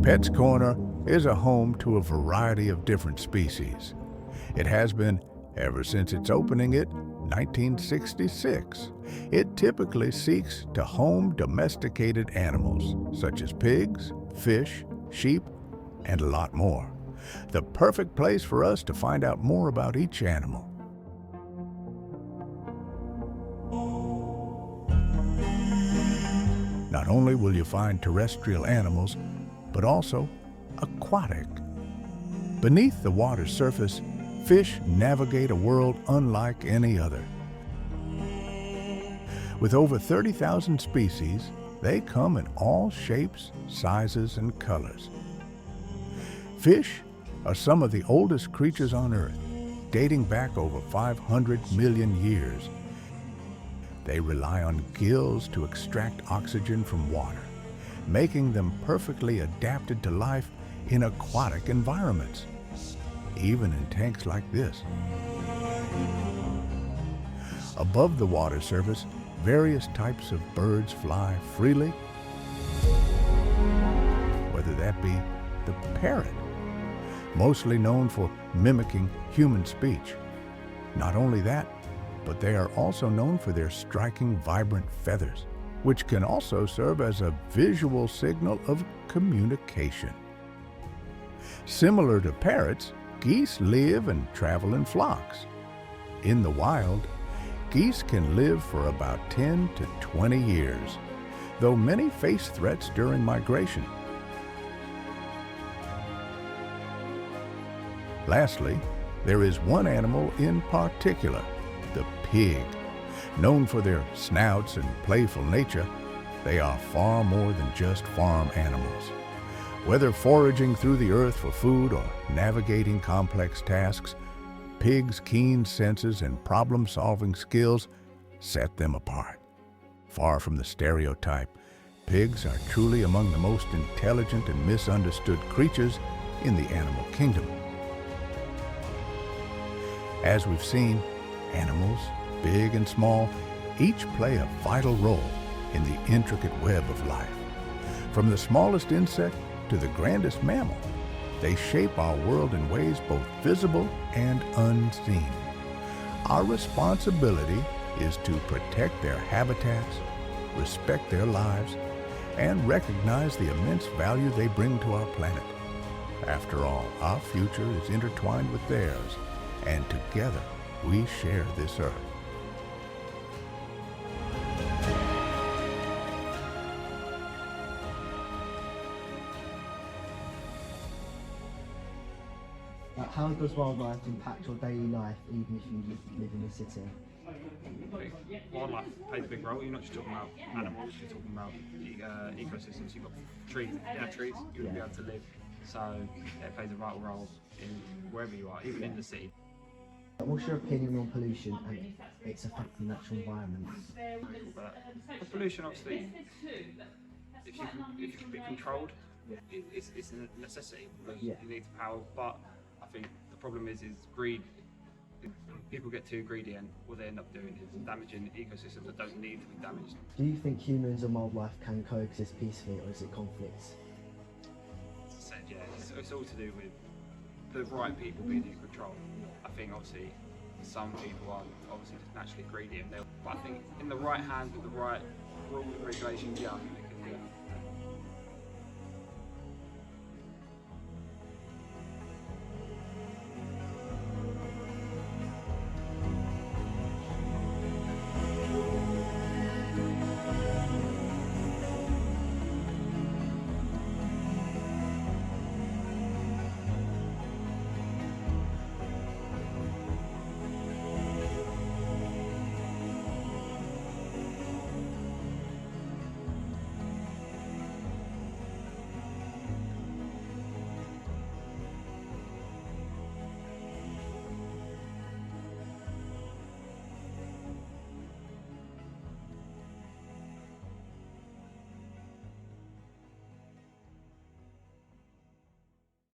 Pet's Corner is a home to a variety of different species. It has been ever since its opening in 1966. It typically seeks to home domesticated animals such as pigs, fish, sheep, and a lot more. The perfect place for us to find out more about each animal. Not only will you find terrestrial animals, but also aquatic. Beneath the water's surface, fish navigate a world unlike any other. With over 30,000 species, they come in all shapes, sizes, and colors. Fish are some of the oldest creatures on Earth, dating back over 500 million years. They rely on gills to extract oxygen from water, making them perfectly adapted to life in aquatic environments, even in tanks like this. Above the water surface, various types of birds fly freely, whether that be the parrot, mostly known for mimicking human speech. Not only that, but they are also known for their striking, vibrant feathers, which can also serve as a visual signal of communication. Similar to parrots, geese live and travel in flocks. In the wild, geese can live for about 10 to 20 years, though many face threats during migration. Lastly, there is one animal in particular, the pig. Known for their snouts and playful nature, they are far more than just farm animals. Whether foraging through the earth for food or navigating complex tasks, pigs' keen senses and problem-solving skills set them apart. Far from the stereotype, pigs are truly among the most intelligent and misunderstood creatures in the animal kingdom. As we've seen, animals, big and small, each play a vital role in the intricate web of life. From the smallest insect to the grandest mammal, they shape our world in ways both visible and unseen. Our responsibility is to protect their habitats, respect their lives, and recognize the immense value they bring to our planet. After all, our future is intertwined with theirs, and together we share this earth. How does wildlife impact your daily life, even if you live in a city? Wildlife plays a big role. You're not just talking about animals, you're talking about ecosystems. You've got trees. If you didn't have trees, you wouldn't be able to live. So it plays a vital role in wherever you are, even in the city. What's your opinion on pollution and its effect on the natural environment? But pollution, obviously, if you can be controlled, it's a necessity because you need power. But I think the problem is greed. People get too greedy, and what they end up doing is damaging ecosystems that don't need to be damaged. Do you think humans and wildlife can coexist peacefully, or is it conflict? As I said, yeah, it's all to do with the right people being in control. I think obviously some people are obviously just naturally greedy, but I think in the right hands with the right rules and regulations, yeah, I think